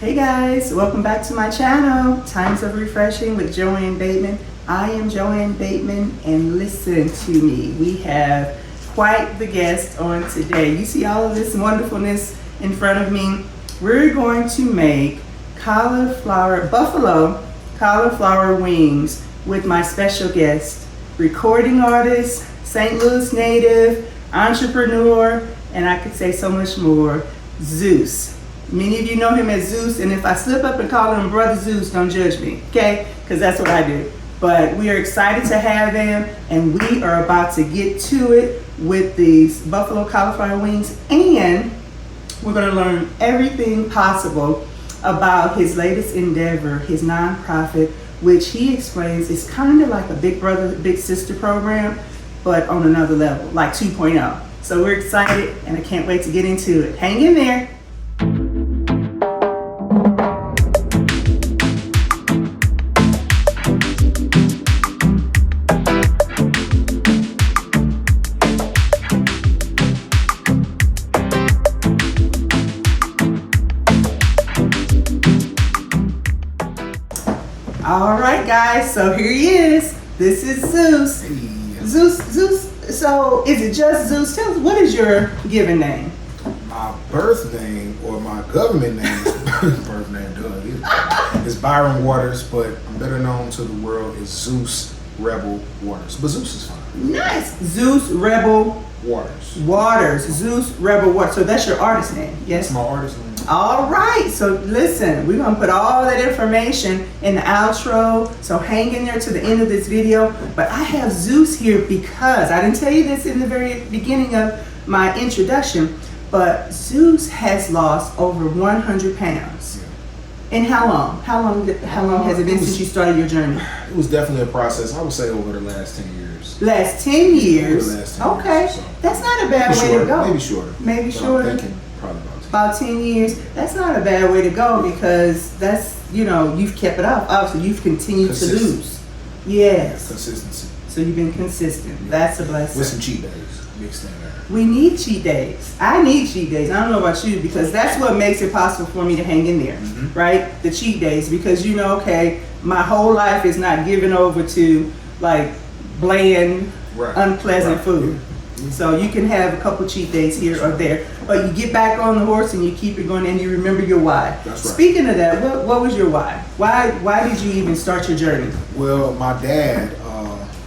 Hey guys, welcome back to my channel, Times of Refreshing with Joanne Bateman. I am Joanne Bateman, and listen to me. We have quite the guest on today. You see all of this wonderfulness in front of me? We're going to make buffalo cauliflower wings with my special guest, recording artist, St. Louis native, entrepreneur, and I could say so much more, Zeus. Many of you know him as Zeus, and if I slip up and call him Brother Zeus, don't judge me, okay? Because that's what I do. But we are excited to have him, and we are about to get to it with these buffalo cauliflower wings, and we're going to learn everything possible about his latest endeavor, his nonprofit, which he explains is kind of like a big brother, big sister program, but on another level, like 2.0. So we're excited, and I can't wait to get into it. Hang in there. All right, guys, so here he is. This is Zeus. Hey. Zeus, so is it just Zeus? Tell us, what is your given name? My birth name, or my government name, birth name, is Byron Waters, but I'm better known to the world as Zeus Rebel Waters. But Zeus is fine. Nice. Zeus Rebel Waters. Zeus Rebel Waters. So that's your artist name, yes? That's my artist name. All right, so listen, we're gonna put all that information in the outro, so hang in there to the end of this video. But I have Zeus here because, I didn't tell you this in the very beginning of my introduction, but Zeus has lost over 100 pounds. Yeah. In how long? How long has it been since you started your journey? It was definitely a process, I would say, over the last 10 years. Last 10 years? Over the last 10 okay, years, so. That's not a bad way to go. Maybe shorter. Maybe But shorter. I'm thinking probably about 10. About 10 years, that's not a bad way to go, because that's, you've kept it up. Obviously, you've continued to lose. Yes. Consistency. So you've been consistent. Yeah. That's a blessing. With some cheat days mixed in there. We need cheat days. I need cheat days. I don't know about you, because that's what makes it possible for me to hang in there, right? The cheat days, because okay, my whole life is not given over to like bland, unpleasant food. So you can have a couple cheat days here or there, but you get back on the horse and you keep it going, and you remember your why. That's right. Speaking of that, what was your why? Why did you even start your journey? Well, my dad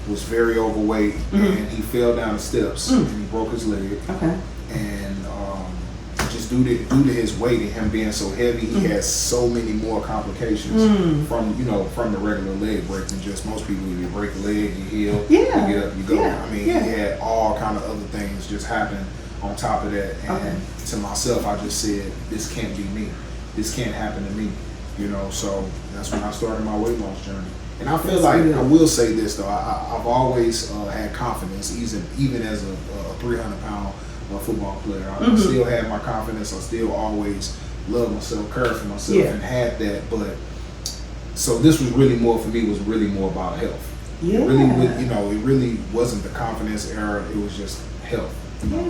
was very overweight, and he fell down the steps and he broke his leg. Okay. And just due to his weight and him being so heavy, he has so many more complications from the regular leg break than just most people. You break a leg, you heal, you get up, you go. I mean, he had all kind of other things just happen on top of that. And to myself, I just said, this can't be me. This can't happen to me. So that's when I started my weight loss journey. And I feel like, I will say this though, I've always had confidence, even as a 300-pound football player. I still had my confidence. I still always loved myself, cared for myself, and had that. But so this was really more for me. Was really more about health. Yeah. It really wasn't the confidence era. It was just health.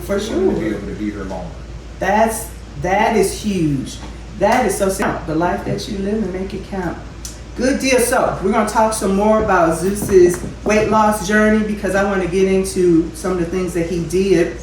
For sure. To be able to be here longer. That is huge. That is so simple. The life that you live and make it count. Good deal. So we're going to talk some more about Zeus's weight loss journey, because I want to get into some of the things that he did.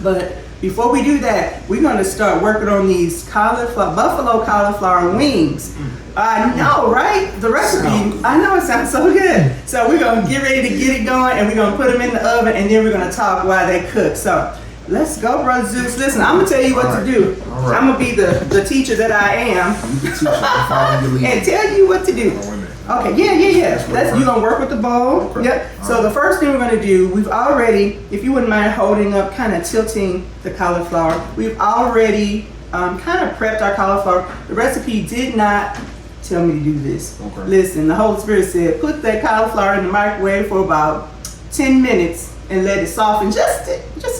But before we do that, we're going to start working on these buffalo cauliflower wings. I know, right? The recipe, I know it sounds so good. So we're going to get ready to get it going, and we're going to put them in the oven, and then we're going to talk while they cook. So let's go, Brother Zeus. Listen, I'm going to tell you what to do. Right. I'm going to be the teacher that I am and tell you what to do. Okay, yeah. You're going to work with the bowl. Okay. Yep. So the first thing we're going to do, we've already, if you wouldn't mind holding up, kind of tilting the cauliflower, we've already kind of prepped our cauliflower. The recipe did not tell me to do this. Okay. Listen, the Holy Spirit said, put that cauliflower in the microwave for about 10 minutes and let it soften, just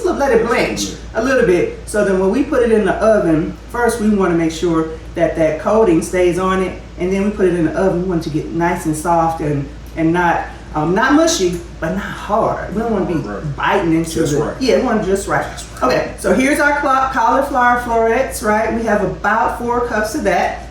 let it blanch a little bit. So then when we put it in the oven, first we want to make sure that coating stays on it, and then we put it in the oven. We want it to get nice and soft and not mushy, but not hard. We don't want to be biting into it. Right. Yeah, we want it just right. Okay, so here's our cauliflower florets, right? We have about 4 cups of that.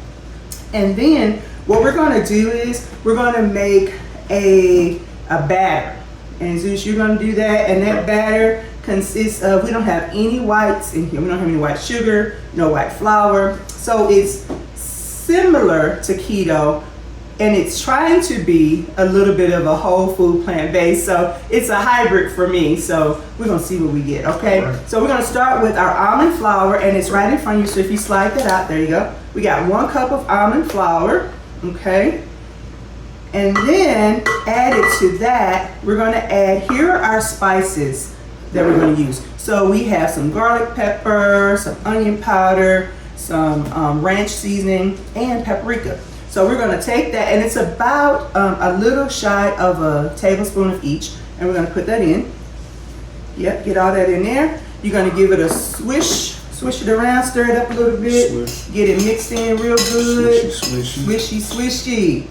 And then what we're gonna do is we're gonna make a batter. And Zeus, you're gonna do that, and that batter consists of, we don't have any whites in here. We don't have any white sugar, no white flour. So it's similar to keto, and it's trying to be a little bit of a whole food plant-based. So it's a hybrid for me. So we're gonna see what we get, okay? Right. So we're gonna start with our almond flour, and it's right in front of you. So if you slide that out, there you go. We got 1 cup of almond flour, okay? And then added to that, we're gonna add, here are our spices that we're gonna use. So we have some garlic pepper, some onion powder, some ranch seasoning, and paprika. So we're gonna take that, and it's about a little shy of a tablespoon of each, and we're gonna put that in. Yep, get all that in there. You're gonna give it a swish it around, stir it up a little bit, Swish. get it mixed in real good. Swishy. Swishy.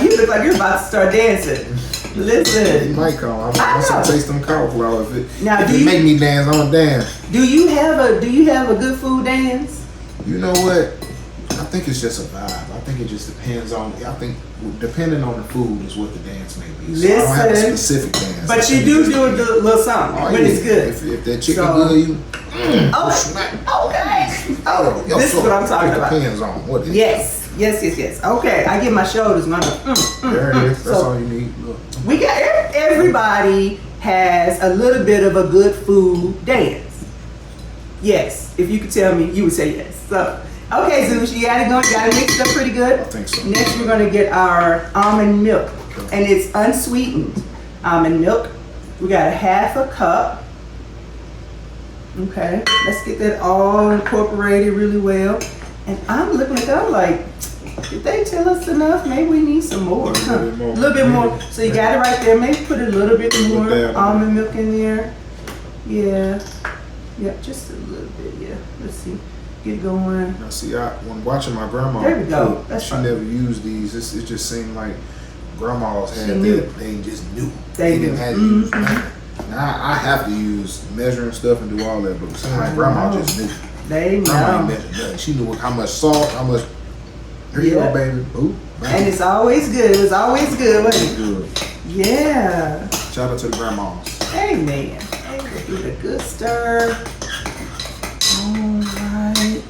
You look like you're about to start dancing. It Listen. might come. I want to taste them cauliflower. If Now, it make me dance, I'm gonna dance. Do you have a good food dance? You know what? I think it's just a vibe. I think it just depends on. I think depending on the food is what the dance may be. So I don't have a Listen. specific dance. But you do a little something when it's good. If that chicken So- good, you. Okay. Oh, this is what I'm talking about. It depends on what it is. Yes. Okay, I get my shoulders going. There it is. That's So- all you need. Look. We got, everybody has a little bit of a good food dance. Yes, if you could tell me, you would say yes. So, okay, Zeus, you got it going. You got it mixed up pretty good. I think so. Next, we're gonna get our almond milk, and it's unsweetened almond milk. We got a 1/2 cup. Okay, let's get that all incorporated really well. And I'm looking at that, I'm like, did they tell us enough? Maybe we need some more. A little bit more. A little bit more. So you got it right there. Maybe put a little bit more that. almond milk in there. Yeah. Yeah, just a little bit. Yeah. Let's see. Get it going. Now, see, when watching my grandma, There we go. cook, That's she fine. never used these. It just seemed like grandmas She had knew. that. They just knew. They didn't knew. have to use Mhm. nothing. Now I have to use measuring stuff and do all that, but it seemed like grandma know. just knew. They Grandma ain't know. measured nothing. She knew how much salt, how much. Here you Yeah. go, baby. Ooh, bam. And it's always good. It was always good, wasn't it? good. Yeah. Shout out to the grandmas. Amen. Give it a good stir. All right.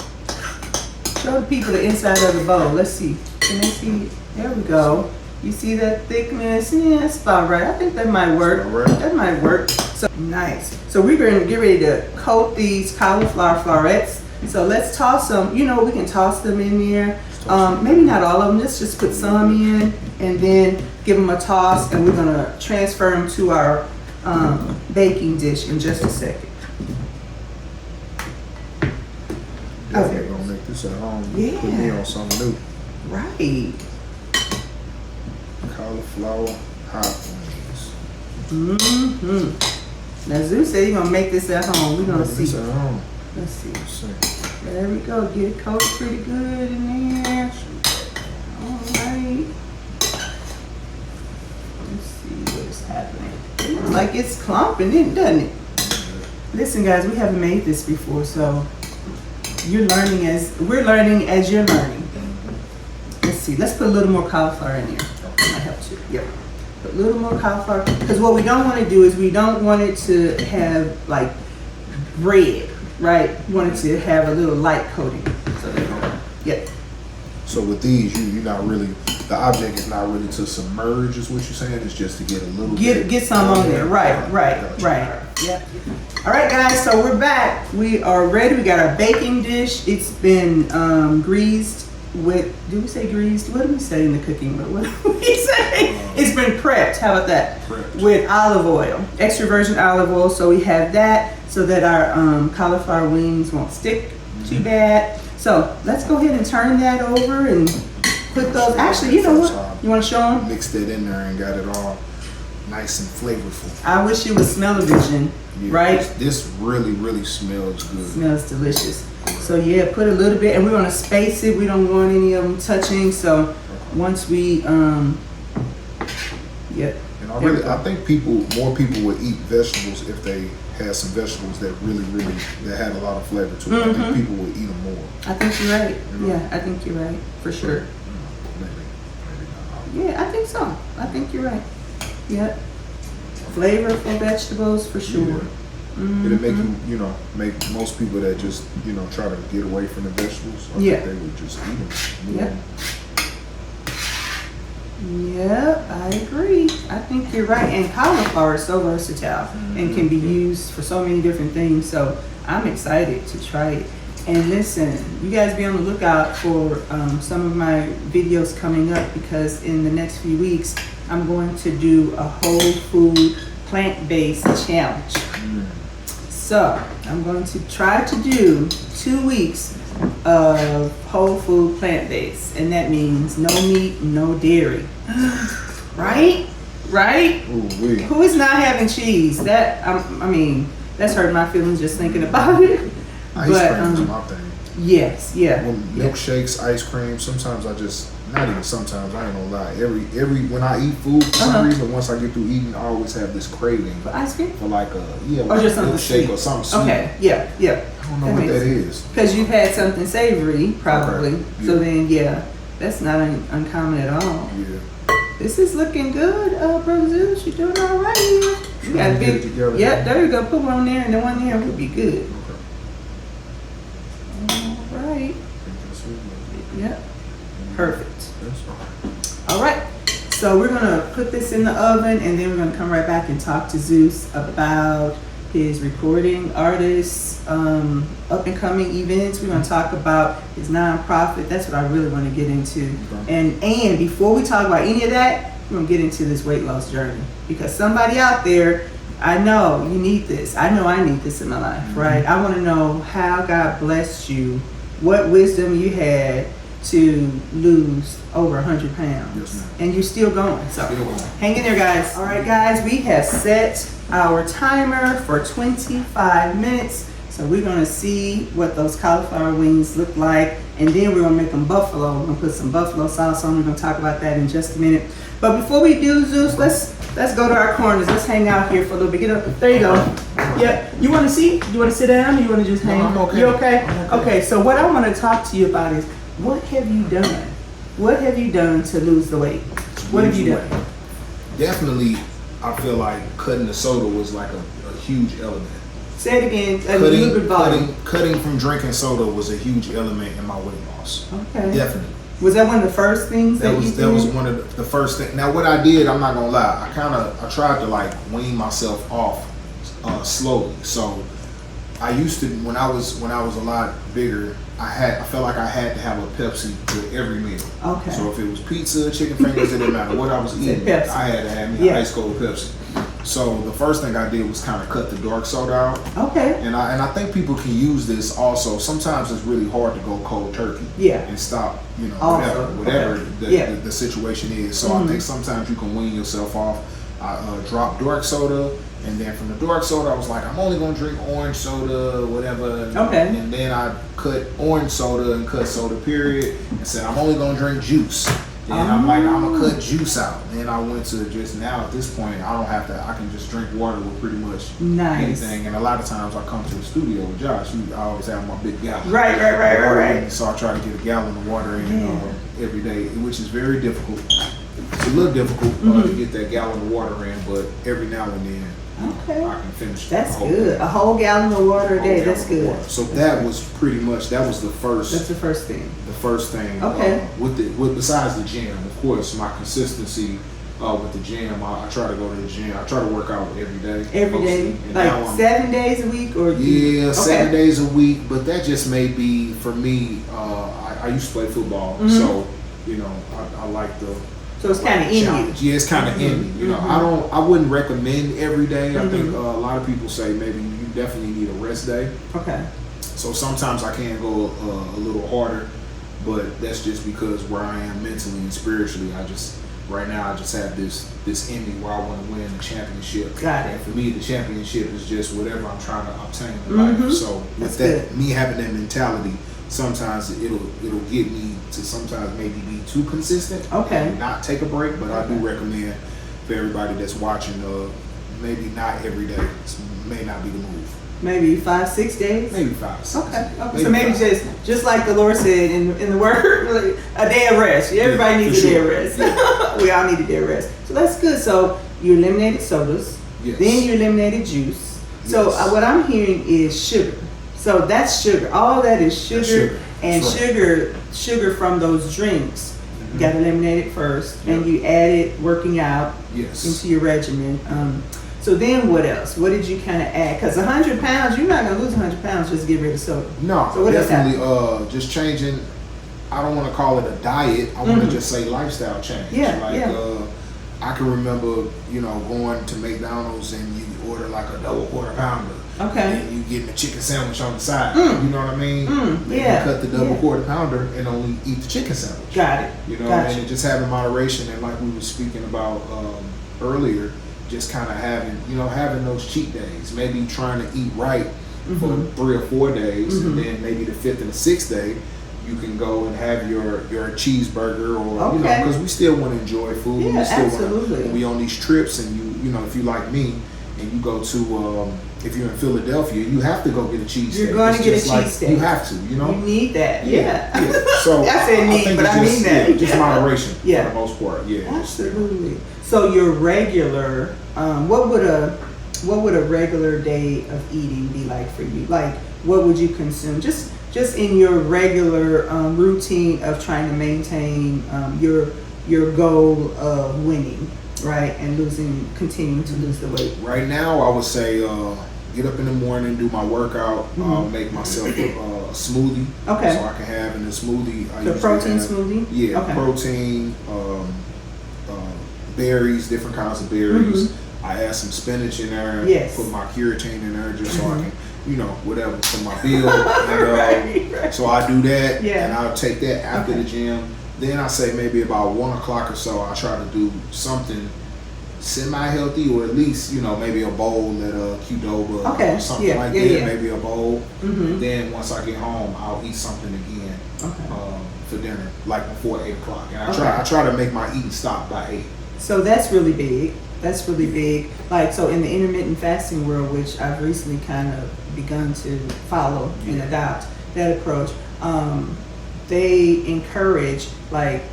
Show the people the inside of the bowl. Let's see. Can they see it? There we go. You see that thickness? Yeah, that's about right. I think that might work. All right. That might work. So nice. So we're going to get ready to coat these cauliflower florets. So let's toss them. You know, we can toss them in there. Maybe not all of them. Let's just put some in and then give them a toss. And we're going to transfer them to our baking dish in just a second. Definitely gonna make this at home. Yeah. Put me on something new. Right. Cauliflower hot wings. Mm-hmm. Now Zeus said he's gonna make this at home. We're gonna Make this see. at home. Let's see. Let's see. There we go. Get it coated pretty good in there. All right. Let's see what's happening. It looks like it's clumping in, doesn't it? Listen, guys, we haven't made this before, so we're learning as you're learning. Let's see. Let's put a little more cauliflower in here. That might help too. Yep. Put a little more cauliflower, because what we don't want to do is we don't want it to have like bread, right? We want it to have a little light coating. So there we go. Yep. So with these, you're not really, the object is not really to submerge, is what you're saying. It's just to get a little Get some on there. Right. Gotcha. Yep. All right, guys. So we're back. We are ready. We got our baking dish. It's been greased with. Did we say greased? What did we say in the cooking? What did we say? It's been prepped. How about that? Prepped. With olive oil, extra virgin olive oil. So we have that so that our cauliflower wings won't stick too bad. So let's go ahead and turn that over and put those. Actually, you know what? You want to show them? Mixed that in there and got it all nice and flavorful. I wish it was smell-o-vision, Yeah, right? This really, really smells good. Smells delicious. So yeah, put a little bit, and we're gonna space it. We don't want any of them touching. So once we, yep. And I think more people would eat vegetables if they had some vegetables that really, that had a lot of flavor to it. I think people would eat them more. I think you're right. Yeah, I think you're right for sure. Maybe Yeah, I think so. I think you're right. Yep. Flavorful vegetables for sure. Yeah. It'll make you know, make most people that just, you know, try to get away from the vegetables. I think they would just eat them. Yep. Yep, I agree. I think you're right. And cauliflower is so versatile and can be used for so many different things. So I'm excited to try it. And listen, you guys be on the lookout for some of my videos coming up, because in the next few weeks, I'm going to do a whole food plant-based challenge. So I'm going to try to do 2 weeks of whole food plant-based, and that means no meat, no dairy. Right? Ooh-wee. Who is not having cheese? That I mean, that's hurt my feelings just thinking about it. Ice cream is my thing. Yes, yeah. Well, milkshakes, ice cream. Sometimes I just, not even sometimes, I ain't gonna lie. Every when I eat food, for some reason, once I get through eating, I always have this craving For ice cream? for like a Or just something milkshake sweet. or something sweet. Okay, yeah. I don't know what that is. Because you've had something savory, probably. Okay, yeah. So then, that's not uncommon at all. Yeah. This is looking good, Brother Zeus. You're doing all right here. You got a Get it big. together. Yep, there you go. Put one there, and the one there would be good. Okay. All right. Yep. Perfect. That's fine. All right. So we're gonna put this in the oven, and then we're gonna come right back and talk to Zeus about his recording artists, up and coming events. We're gonna talk about his nonprofit. That's what I really want to get into. Okay. And before we talk about any of that, we're gonna get into this weight loss journey, because somebody out there, I know you need this. I know I need this in my life, right? I want to know how God blessed you, what wisdom you had to lose over 100 pounds. Yes, ma'am. And you're still going. So Still going. hang in there, guys. All right, guys, we have set our timer for 25 minutes. So we're going to see what those cauliflower wings look like. And then we're going to make them buffalo. We're going to put some buffalo sauce on. We're going to talk about that in just a minute. But before we do, Zeus, let's go to our corners. Let's hang out here for a little bit. Get up. There you go. Yeah. You want to see? You want to sit down? Or you want to just hang? I'm okay. You okay? I'm okay. Okay. So what I want to talk to you about is, what have you done? What have you done to lose the weight? What have you done? Definitely, I feel like cutting the soda was like a huge element. Say it again. A little bit volume. Cutting from drinking soda was a huge element in my weight loss. Okay. Definitely. Was that one of the first things that you did? That was one of the first things. Now what I did, I'm not gonna lie, I tried to like wean myself off slowly. So I used to, when I was a lot bigger, I felt like I had to have a Pepsi with every meal. Okay. So if it was pizza, chicken fingers, it didn't matter what I was eating, I had to have me an ice cold Pepsi. So the first thing I did was kind of cut the dark soda out. Okay. And I think people can use this also. Sometimes it's really hard to go cold turkey. Yeah. And stop, you know, Also, whatever okay. the situation is. So I think sometimes you can wean yourself off. I dropped dark soda, and then from the dark soda, I was like, I'm only gonna drink orange soda, whatever. Okay. And then I cut orange soda and cut soda period, and said I'm only gonna drink juice. And I'm like, I'm gonna cut juice out. And I went to just now at this point, I don't have to. I can just drink water with pretty much anything. And a lot of times I come to the studio with Josh. I always have my big gallon. Right. So I try to get a gallon of water in every day, which is very difficult. It's a little difficult to get that gallon of water in, but every now and then I can finish. That's good. A whole gallon of water a day. That's good. So that was pretty much the first. That's the first thing. The first thing. Okay. With besides the gym, of course, my consistency with the gym. I try to go to the gym. I try to work out every day. Every day, And like 7 days a week, or 7 days a week. But that just may be for me. I used to play football, so you know I like the. So it's kind of in you. Yeah, it's kind of in me. You know, I wouldn't recommend every day. I think a lot of people say maybe you definitely need a rest day. Okay. So sometimes I can go a little harder, but that's just because where I am mentally and spiritually. Right now I just have this in me where I want to win the championship. Got it. And for me, the championship is just whatever I'm trying to obtain in life. So with me having that mentality, sometimes it'll get me to sometimes maybe be too consistent. Okay. And not take a break, but I do recommend for everybody that's watching, maybe not every day. It may not be the move. Maybe 5-6 days. Maybe 5-6. Okay. Maybe So maybe 5. just like the Lord said in the Word, like a day of rest. Everybody needs a day of rest. We all need a day of rest. So that's good. So you eliminated sodas. Yes. Then you eliminated juice. So Yes. what I'm hearing is sugar. So that's sugar. All that is sugar. Sugar. And That's right. sugar from those drinks. Mhm. You got to eliminate it first. Yep. And you added working out Yes. into your regimen. So then what else? What did you kind of add? Because 100 pounds, you're not going to lose 100 pounds just to get rid of soda. No, So what else definitely just changing. I don't want to call it a diet. I want to just say lifestyle change. Yeah, Like yeah. I can remember, going to McDonald's and you order like a double quarter pounder. Okay. And you getting a chicken sandwich on the side. Mm. You know what I mean? Then Yeah. you cut the double Yeah. quarter pounder and only eat the chicken sandwich. Got it. You know, Gotcha. and just having moderation, and like we were speaking about earlier, just kind of having those cheat days. Maybe trying to eat right for 3 or 4 days, and then maybe the 5th and the 6th day, you can go and have your cheeseburger, or Okay. because we still want to enjoy food. Yeah, we still absolutely. When we on these trips, and if you like me, and you go to if you're in Philadelphia, you have to go get a cheesesteak. You're going to get a just like, cheesesteak. You have to, You need that. Yeah. So I said need, think but it's I just, mean that. just Yeah. moderation Yeah. for the most part. Yeah, Absolutely. So your regular, what would a regular day of eating be like for you? Like, what would you consume? Just in your regular routine of trying to maintain your goal of winning, right, and continuing to lose the weight. Right now, I would say get up in the morning, do my workout, make myself a smoothie. Okay. So I can have in the smoothie. I The usually protein have, smoothie? Yeah, Okay. protein, berries, different kinds of berries. I add some spinach in there. Yes. Put my curatine in there just so I can, whatever, for my build. And, Right. So I do that, Yeah. and I'll take that after the gym. Then I say maybe about 1 o'clock or so, I try to do something semi-healthy, or at least maybe a bowl at Qdoba or something like that. Yeah. Maybe a bowl. Mhm. Then once I get home, I'll eat something again for dinner, like before 8 o'clock. And I try to make my eating stop by 8. So that's really big. That's really big. Like, so in the intermittent fasting world, which I've recently kind of begun to follow and adopt that approach, they encourage like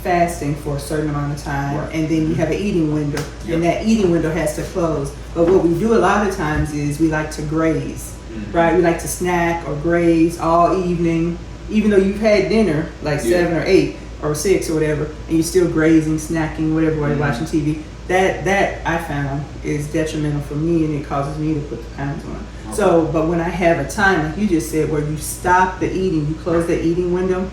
fasting for a certain amount of time, Right. and then you have an eating window, Yep. and that eating window has to close. But what we do a lot of times is we like to graze, right? We like to snack or graze all evening, even though you've had dinner like 7 or 8 or 6 or whatever, and you're still grazing, snacking, whatever, while you're watching TV. That I found is detrimental for me, and it causes me to put the pounds on. Okay. So, but when I have a time, like you just said, where you stop the eating, you close the eating window,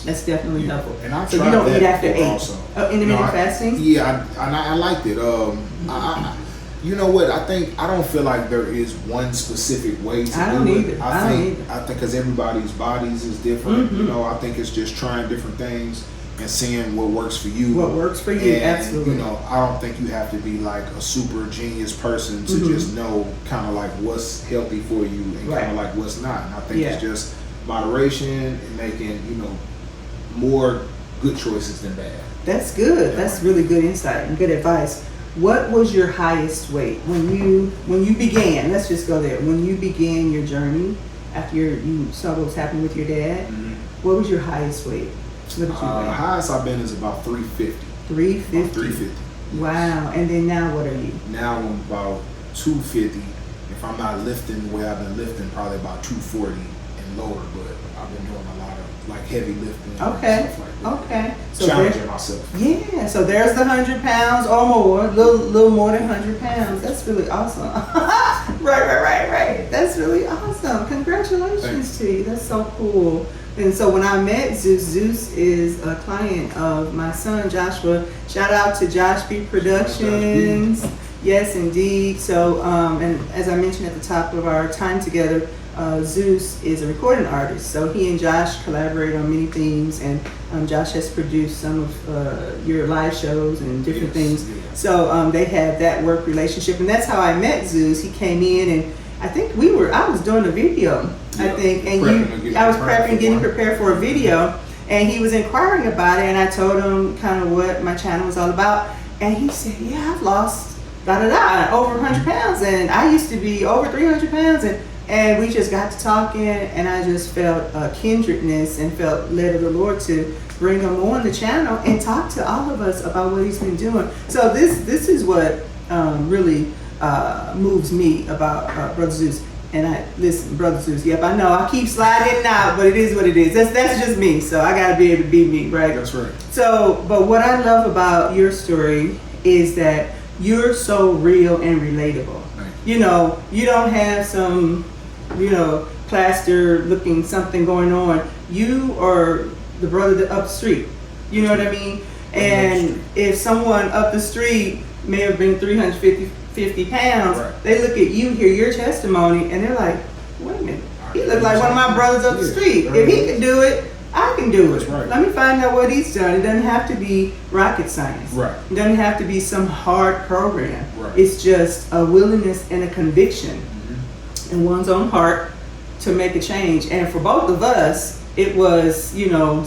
that's definitely helpful. And I've So you tried don't that eat after before 8. also. Intermittent fasting? Yeah, I liked it. You know what? I don't feel like there is one specific way to I don't do either. it. I don't either. I think because everybody's bodies is different. Mhm. I think it's just trying different things and seeing what works for you. What works for you, And, absolutely. I don't think you have to be like a super genius person to Mhm. just know kind of like what's healthy for you and Right. kind of like what's not. And I think Yeah. it's just moderation and making, more good choices than bad. That's good. That's really good insight and good advice. What was your highest weight when you began? Let's just go there. When you began your journey after you saw what was happening with your dad, what was your highest weight? What did you The weigh? highest I've been is about 350. 350. 350. Wow. And then now what are you? Now I'm about 250. If I'm not lifting the way I've been lifting, probably about 240 and lower. But I've been doing a lot of like heavy lifting Okay. and stuff like that. Okay. So Challenging myself. yeah. So there's the 100 pounds or more, little more than 100 pounds. That's really awesome. Right. That's really awesome. Congratulations Thanks. to you. That's so cool. And so when I met Zeus is a client of my son Joshua. Shout out to Josh B Productions. Yes, indeed. So, and as I mentioned at the top of our time together, Zeus is a recording artist. So he and Josh collaborate on many things, and Josh has produced some of your live shows and different things. Yeah. So they have that work relationship, and that's how I met Zeus. He came in, and I think I was doing a video, I think, and I was getting prepared for a video, and he was inquiring about it, and I told him kind of what my channel was all about, and he said, yeah, I've lost over 100 pounds, and I used to be over 300 pounds, and we just got to talking, and I just felt a kindredness and felt led of the Lord to bring him on the channel and talk to all of us about what he's been doing. So this is what really moves me about Brother Zeus. And listen, Brother Zeus, yep, I know I keep sliding in and out, but it is what it is. That's just me, so I gotta be able to be me, right? That's right. So, but what I love about your story is that you're so real and relatable. You know, you don't have some, plaster looking something going on. You are the brother up the street. You know what I mean? And if someone up the street may have been 350 pounds, right, they look at you, hear your testimony, and they're like, wait a minute, he looks like one of my brothers up the street. If he can do it, I can do it. Right. Let me find out what he's done. It doesn't have to be rocket science. Right. It doesn't have to be some hard program. Right. It's just a willingness and a conviction in one's own heart to make a change. And for both of us, it was,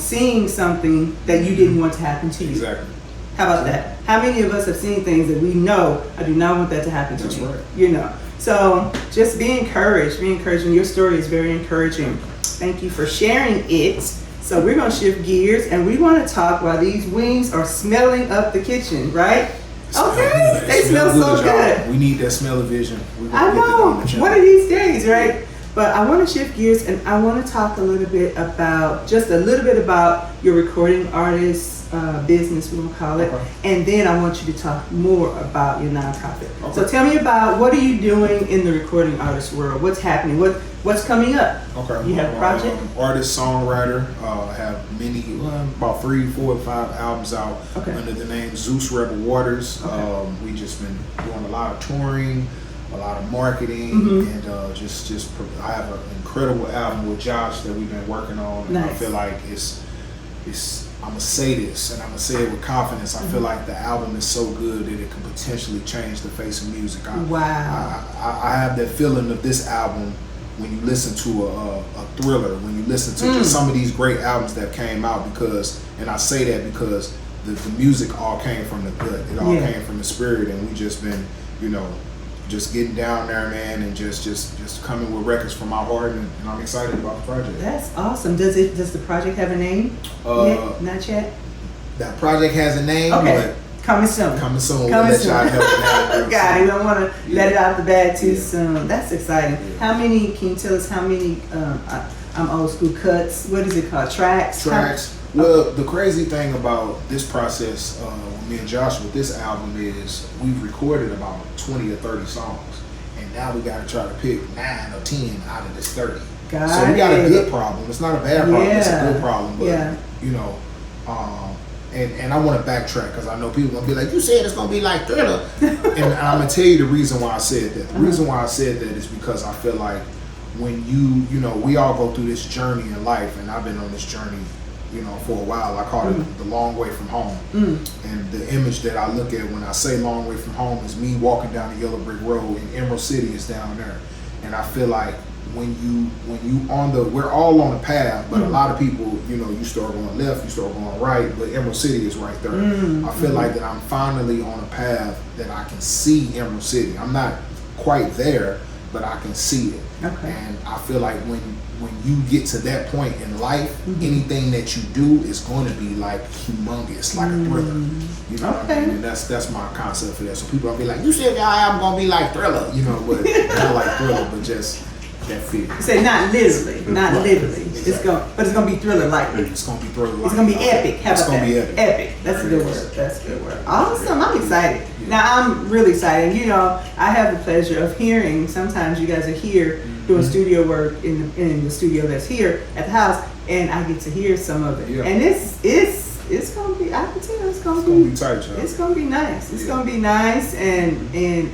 seeing something that you didn't want to happen to you. Exactly. How about that? How many of us have seen things that we know, I do not want that to happen to me? That's right. So just be encouraged. Be encouraging. Your story is very encouraging. Thank you for sharing it. So we're going to shift gears, and we want to talk while these wings are smelling up the kitchen, right? Okay, they smell so good. We need that smell of vision. I know. One of these days, right? But I want to shift gears, and I want to talk a little bit about your recording artist business, we're gonna call it, and then I want you to talk more about your nonprofit. Okay. So tell me about what are you doing in the recording artist world? What's happening? What's coming up? Okay. You have a project? Artist, songwriter, have many, about 3, 4, 5 albums out under the name Zeus Rebel Waters. Okay. We just been doing a lot of touring, a lot of marketing, and I have an incredible album with Josh that we've been working on, and I feel like it's I'm gonna say this, and I'm gonna say it with confidence. I feel like the album is so good that it can potentially change the face of music. I have that feeling of this album when you listen to a Thriller, when you listen to just some of these great albums that came out, and I say that because the music all came from the gut. It all came from the spirit, and we just been, just getting down there, man, and just coming with records from my heart, and I'm excited about the project. That's awesome. Does the project have a name? Not yet. That project has a name. Okay. Coming soon. We'll let y'all help. Got it. We don't want to let it out the bag too soon. That's exciting. Yeah. Can you tell us how many? I'm old school cuts. What is it called? Tracks. Well, the crazy thing about this process, with me and Josh with this album, is we've recorded about 20 or 30 songs, and now we got to try to pick 9 or 10 out of this 30. So we got a good problem. It's not a bad problem. It's a good problem. But and I want to backtrack because I know people gonna be like, you said it's gonna be like Thriller, and I'm gonna tell you the reason why I said that. The reason why I said that is because I feel like when we all go through this journey in life, and I've been on this journey for a while. I call it the long way from home. And the image that I look at when I say long way from home is me walking down the yellow brick road, and Emerald City is down there. And I feel like when you we're all on a path, but a lot of people, you start going left, you start going right, but Emerald City is right there. I feel like that I'm finally on a path that I can see Emerald City. I'm not quite there, but I can see it. Okay. And I feel like when you get to that point in life, anything that you do is going to be like humongous, like a Thriller. You know what I mean? And that's my concept for that. So people will be like, you said your album gonna be like Thriller, but not like Thriller, but just that feel. You say not literally. Exactly. It's gonna be Thriller like. It's gonna be Thriller like. It's gonna be epic. How about that? It's gonna be epic. That's a good word. That's a good word. Awesome. I'm excited. Yeah. Now I'm really excited. I have the pleasure of hearing. Sometimes you guys are here doing studio work in the studio that's here at the house, and I get to hear some of it. Yeah. And it's gonna be. I can tell it's gonna be tight, y'all. It's gonna be nice. It's gonna be nice, and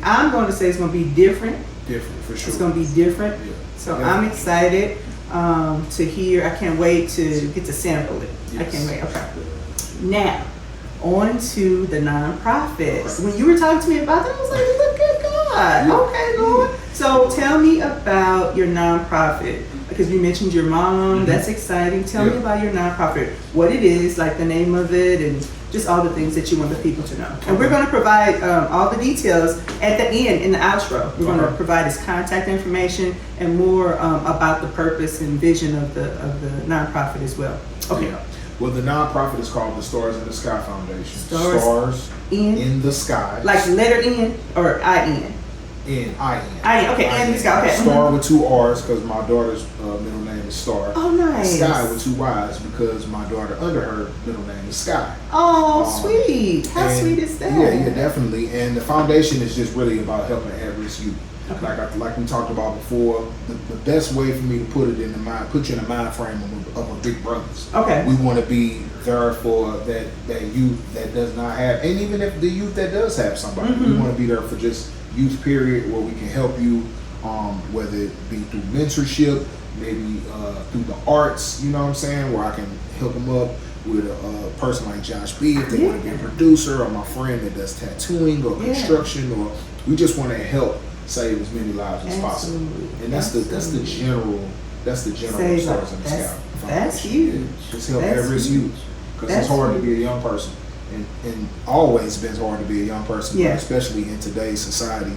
I'm going to say it's gonna be different. Different for sure. It's gonna be different. Yeah. So I'm excited to hear. I can't wait to get to sample it. Yes. I can't wait. Okay. Now, on to the nonprofit. Right. When you were talking to me about that, I was like, look at God. Yeah. Okay, Lord. So tell me about your nonprofit, because you mentioned your mom. That's exciting. Tell me about your nonprofit, what it is, like the name of it, and just all the things that you want the people to know. And we're going to provide all the details at the end in the outro. We're going to provide his contact information and more about the purpose and vision of the nonprofit as well. Okay. Yeah. Well, the nonprofit is called the Stars in the Sky Foundation. Stars in the Sky. Like letter N or I-N? I-N. Okay, in the sky. Okay. Star with 2 R's because my daughter's middle name is Star. Oh, nice. Sky with 2 Y's because my daughter under her middle name is Sky. Oh, sweet. How sweet is that? Yeah, definitely. And the foundation is just really about helping at-risk youth. Okay. Like we talked about before, the best way for me to put you in the mind frame of a big brothers. Okay. We want to be there for that youth that does not have, and even if the youth that does have somebody, we want to be there for just youth period where we can help you, whether it be through mentorship, maybe through the arts, you know what I'm saying, where I can hook them up with a person like Josh B if they want to be a producer, or my friend that does tattooing or construction, or we just want to help save as many lives as possible. And that's the general Stars in the Sky. That's huge. Just help at-risk youth, because it's hard to be a young person, and always been hard to be a young person, but especially in today's society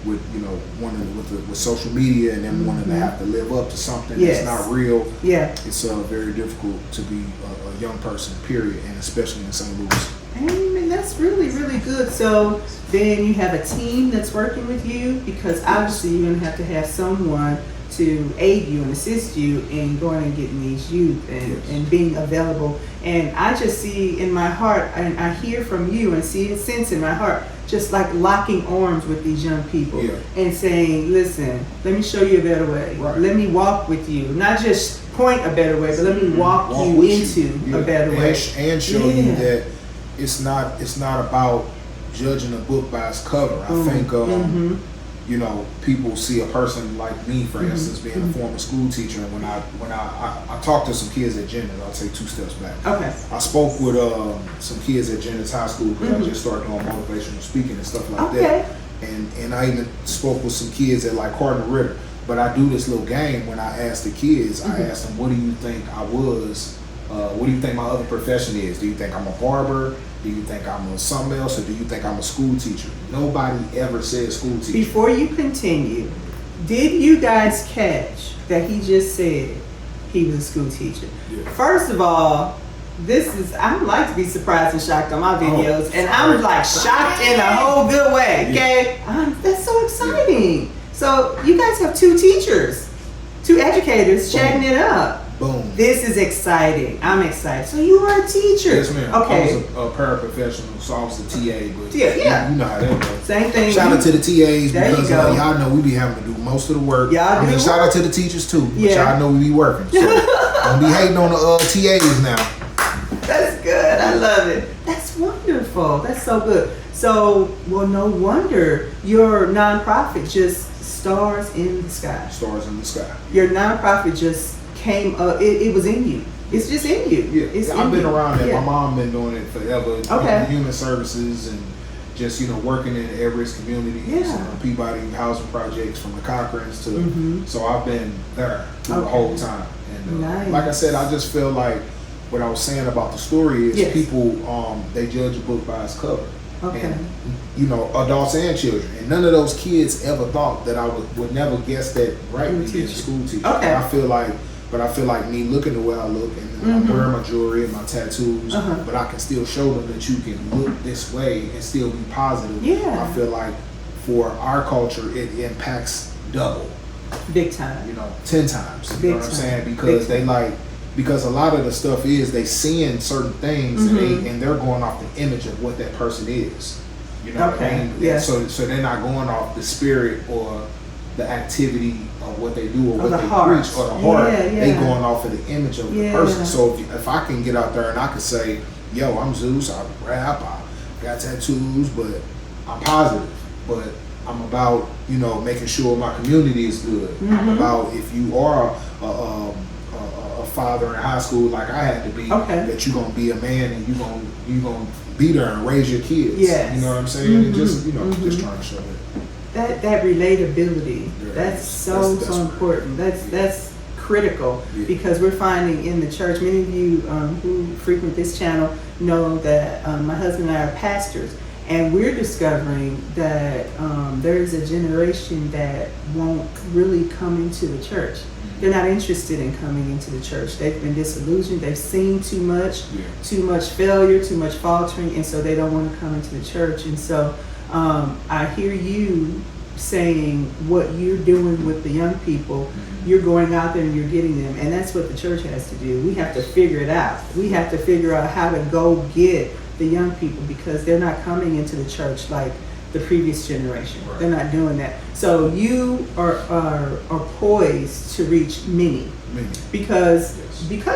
with with social media and them wanting to have to live up to something that's not real. It's very difficult to be a young person, period, and especially in St. Louis. Amen. That's really, really good. So then you have a team that's working with you, because obviously you're going to have someone to aid you and assist you in going and getting these youth and being available. And I just see in my heart, and I hear from you and sense in my heart, just like locking arms with these young people and saying, listen, let me show you a better way. Let me walk with you. Not just point a better way, but let me walk you into a better way. And show you that it's not about judging a book by its cover. I think people see a person like me, for instance, being a former school teacher, and when I talk to some kids at Jennings, I'll take 2 steps back. Okay. I spoke with some kids at Jennings High School because I just started doing motivational speaking and stuff like that. And I even spoke with some kids at like Cardinal Ritter. But I do this little game when I ask the kids, I ask them, what do you think I was? What do you think my other profession is? Do you think I'm a barber? Do you think I'm a something else, or do you think I'm a school teacher? Nobody ever said school teacher. Before you continue, did you guys catch that he just said he was a school teacher? Yeah. First of all, I like to be surprised and shocked on my videos, and I'm like shocked in a whole good way, okay? That's so exciting. So you guys have 2 teachers, 2 educators chatting it up. Boom. This is exciting. I'm excited. So you are a teacher. Yes, ma'am. Okay. I was a paraprofessional, so I was the TA. But yeah. You know how that goes. Same thing. Shout out to the TAs, there because y'all know we be having to do most of the work. Shout out to the teachers too. But y'all know we be working. So don't be hating on the TAs now. That's good. I love it. That's wonderful. That's so good. So, well, no wonder your nonprofit just Stars in the Sky. Stars in the Sky. Your nonprofit just came up. It was in you. It's just in you. Yeah, I've been around that. My mom been doing it forever. Okay. Human services and just working in the at-risk communities, Peabody housing projects from the Cochrans to. So I've been there through the whole time. And like I said, I just feel like what I was saying about the story is people they judge a book by its cover. Okay. And adults and children, and none of those kids ever thought that I would never guess that me being a school teacher. Okay. I feel like me looking the way I look, and I'm wearing my jewelry and my tattoos, but I can still show them that you can look this way and still be positive. Yeah. I feel like for our culture, it impacts double. Big time. 10 times. You know what I'm saying? Because because a lot of the stuff is they seeing certain things and they're going off the image of what that person is. You know what I mean? Yeah. So they're not going off the spirit or the activity of what they do or what they preach or the heart. They going off of the image of the person. So if I can get out there and I can say, yo, I'm Zeus, I rap, I got tattoos, but I'm positive. But I'm about, making sure my community is good. I'm about, if you are a father in high school like I had to be, that you're gonna be a man and you're gonna be there and raise your kids. Yes. You know what I'm saying? And just just trying to show it. That relatability. That's so important. That's critical because we're finding in the church, many of you who frequent this channel know that my husband and I are pastors, and we're discovering that there is a generation that won't really come into the church. They're not interested in coming into the church. They've been disillusioned. They've seen too much failure, too much faltering, and so they don't want to come into the church. And so I hear you saying what you're doing with the young people. You're going out there and you're getting them, and that's what the church has to do. We have to figure it out. We have to figure out how to go get the young people because they're not coming into the church like the previous generation. Right. They're not doing that. So you are poised to reach many. Because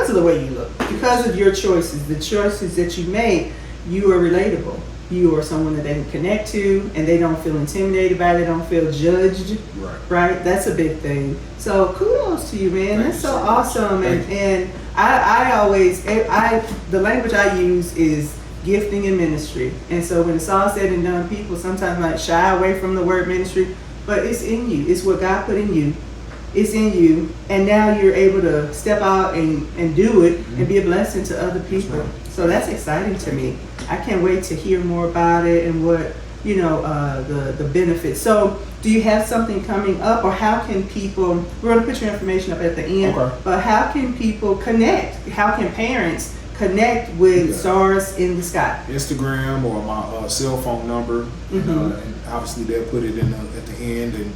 of the way you look, because of your choices, the choices that you make, you are relatable. You are someone that they can connect to, and they don't feel intimidated by it. They don't feel judged. Right? That's a big thing. So kudos to you, man. That's so awesome. And I always, the language I use is gifting and ministry. And so when it's all said and done, people sometimes might shy away from the word ministry, but it's in you. It's what God put in you. It's in you. And now you're able to step out and do it and be a blessing to other people. So that's exciting to me. I can't wait to hear more about it and what, the benefits. So do you have something coming up, or how can people, we're going to put your information up at the end, but how can people connect? How can parents connect with Stars in the Sky? Instagram or my cell phone number, and obviously they'll put it in at the end, and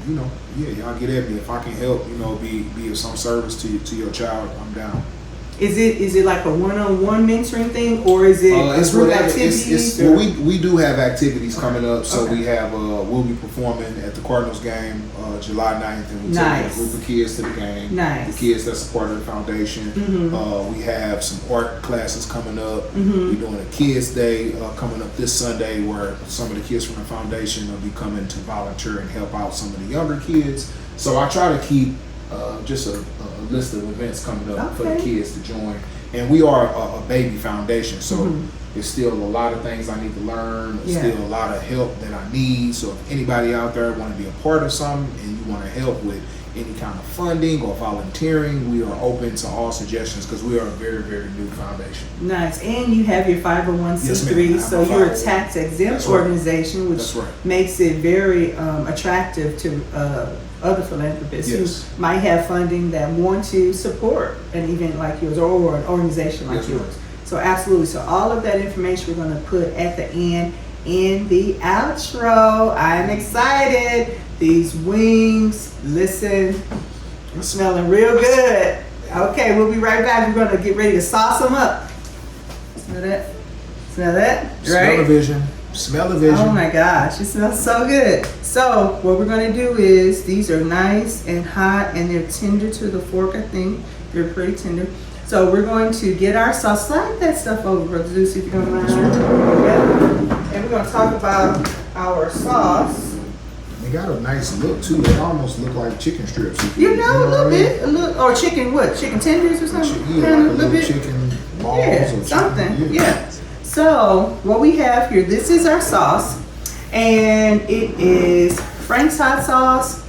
y'all get at me if I can help. Be of some service to your child. I'm down. Is it like a one-on-one mentoring thing, or is it group activities? We do have activities coming up. So we have we'll be performing at the Cardinals game July 9th, and we'll take a group of kids to the game. The kids that's a part of the foundation. We have some art classes coming up. We're doing a kids day coming up this Sunday, where some of the kids from the foundation will be coming to volunteer and help out some of the younger kids. So I try to keep just a list of events coming up for the kids to join. And we are a baby foundation, so there's still a lot of things I need to learn. There's still a lot of help that I need. So if anybody out there want to be a part of something and you want to help with any kind of funding or volunteering, we are open to all suggestions because we are a very, very new foundation. Nice. And you have your 501c3, so you're a tax exempt organization, which makes it very attractive to other philanthropists who might have funding that want to support an event like yours or an organization like yours. So absolutely. So all of that information we're going to put at the end in the outro. I'm excited. These wings, listen, I'm smelling real good. Okay, we'll be right back. We're going to get ready to sauce them up. Smell that? Smell that? Smell the vision. Smell the vision. Oh my gosh, it smells so good. So what we're going to do is, these are nice and hot and they're tender to the fork, I think. They're pretty tender. So we're going to get our sauce. Slide that stuff over, Brother Zeus, if you don't mind. And we're going to talk about our sauce. They got a nice look too. They almost look like chicken strips. A little bit. Or chicken what? Chicken tenders or something? Like a little bit. Chicken balls or something. Yeah. So what we have here, this is our sauce, and it is Frank's hot sauce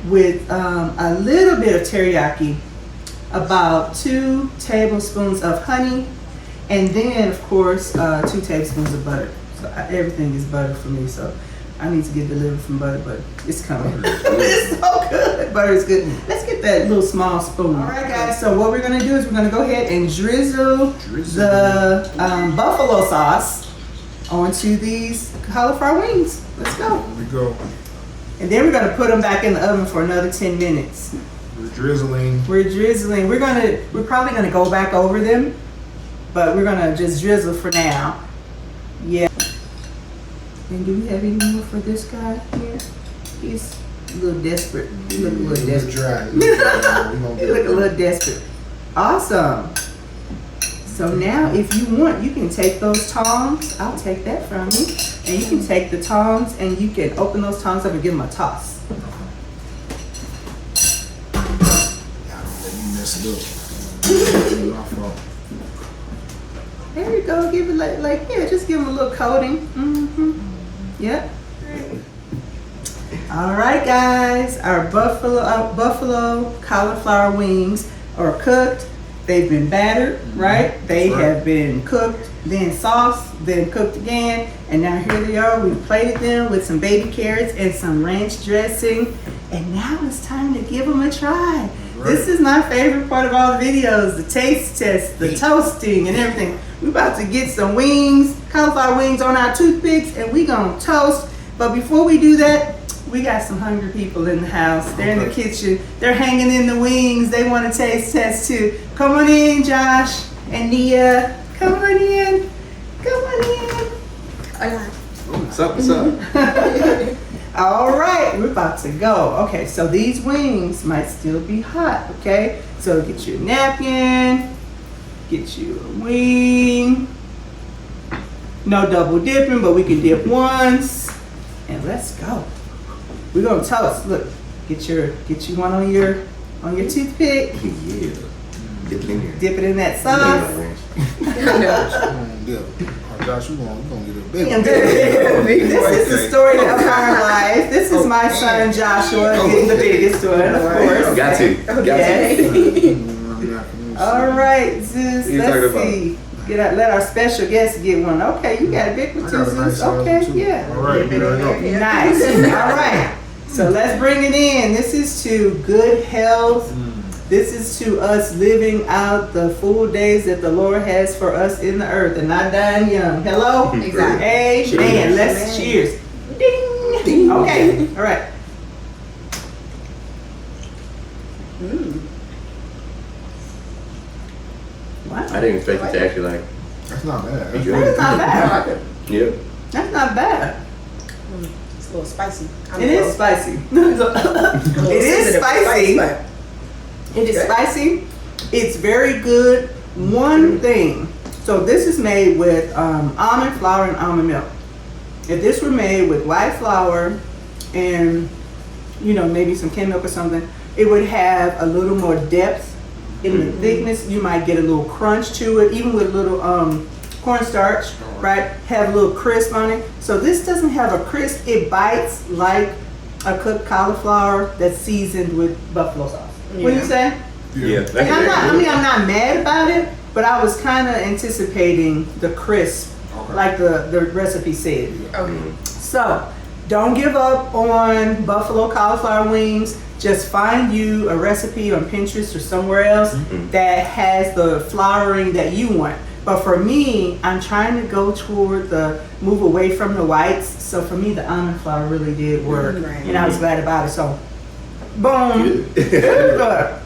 with a little bit of teriyaki, about 2 tablespoons of honey, and then of course 2 tablespoons of butter. So everything is butter for me, so I need to get delivered from butter, but it's coming. It's so good. Butter is good. Let's get that little small spoon. All right, guys. So what we're gonna do is we're gonna go ahead and drizzle the buffalo sauce onto these cauliflower wings. Let's go. Here we go. And then we're gonna put them back in the oven for another 10 minutes. We're drizzling. We're drizzling. We're probably gonna go back over them, but we're gonna just drizzle for now. Yeah. And do we have any more for this guy here? He's a little desperate. He look a little desperate. Dry. He look a little desperate. Awesome. So now if you want, you can take those tongs. I'll take that from you. And you can take the tongs and you can open those tongs up and give them a toss. There you go. Give it just give them a little coating. Yep. All right, guys, our buffalo cauliflower wings are cooked. They've been battered, right? They have been cooked, then sauced, then cooked again, and now here they are. We've plated them with some baby carrots and some ranch dressing, and now it's time to give them a try. Right. This is my favorite part of all the videos, the taste test, the toasting and everything. We're about to get some wings, cauliflower wings on our toothpicks, and we're gonna toast. But before we do that, we got some hungry people in the house. They're in the kitchen. They're hanging in the wings. They want to taste test too. Come on in, Josh and Nia. Come on in. Come on in. What's up? What's up? All right, we're about to go. Okay, so these wings might still be hot, okay? So get you a napkin, get you a wing. No double dipping, but we can dip once. And let's go. We're gonna toast. Look, get you one on your toothpick. Yeah. Dip it in there. Dip it in that sauce. Josh, we're gonna get a big one. This is the story of our life. This is my son Joshua getting the biggest one, of course. Got to. All right, Zeus. Let's see. Let our special guest get one. Okay, you got a big one too, Zeus. Okay, yeah. All right, there we go. Nice. All right. So let's bring it in. This is to good health. This is to us living out the full days that the Lord has for us in the earth and not dying young. Hello? Exactly. Amen. Let's cheers. Ding. Okay. All right. Wow. I didn't expect it to actually like. That's not bad. Be That's good. not bad. Yep. That's not bad. It's a little spicy. It is spicy. It is spicy. It is spicy. It's very good. One thing. So this is made with almond flour and almond milk. If this were made with white flour and maybe some canned milk or something, it would have a little more depth in the thickness. You might get a little crunch to it, even with a little cornstarch, right? Have a little crisp on it. So this doesn't have a crisp. It bites like a cooked cauliflower that's seasoned with buffalo sauce. What do you say? Yeah. And I'm not mad about it, but I was kind of anticipating the crisp, like the recipe said. Okay. So don't give up on buffalo cauliflower wings. Just find you a recipe on Pinterest or somewhere else that has the flouring that you want. But for me, I'm trying to go toward move away from the whites. So for me, the almond flour really did work, and I was glad about it. So, boom, it's good.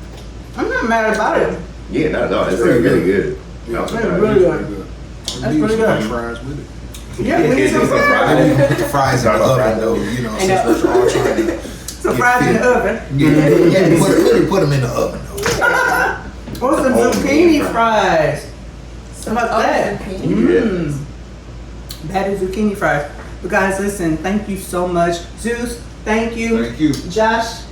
I'm not mad about it. Yeah, no, it's really good. Yeah, It's really good. That's pretty good. Fries with it. Yeah, we need some fries. I didn't put the fries in the oven though, since we're all trying to. Some fries in the oven. Yeah, put them in the oven though. Or some zucchini fries. How about that? Battered zucchini fries. But guys, listen, thank you so much. Zeus, thank you. Thank you. Josh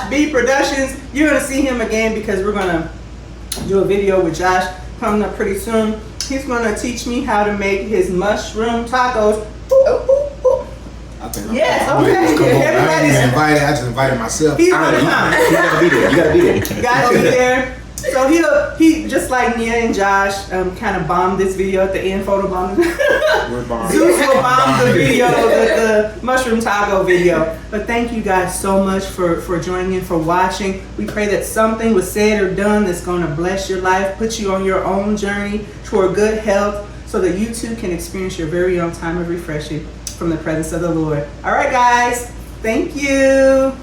B Productions. You're going to see him again because we're going to do a video with Josh coming up pretty soon. He's going to teach me how to make his mushroom tacos. Yes, okay. Everybody's invited. I just invited myself. He's going to come. You gotta be there. You gotta be there. Gotta be there. So he just like Nia and Josh kind of bombed this video at the end, photo bombed. We're bombed. Zeus will bomb the video, the mushroom taco video. But thank you guys so much for joining in, for watching. We pray that something was said or done that's going to bless your life, put you on your own journey toward good health, so that you too can experience your very own time of refreshing from the presence of the Lord. All right, guys. Thank you.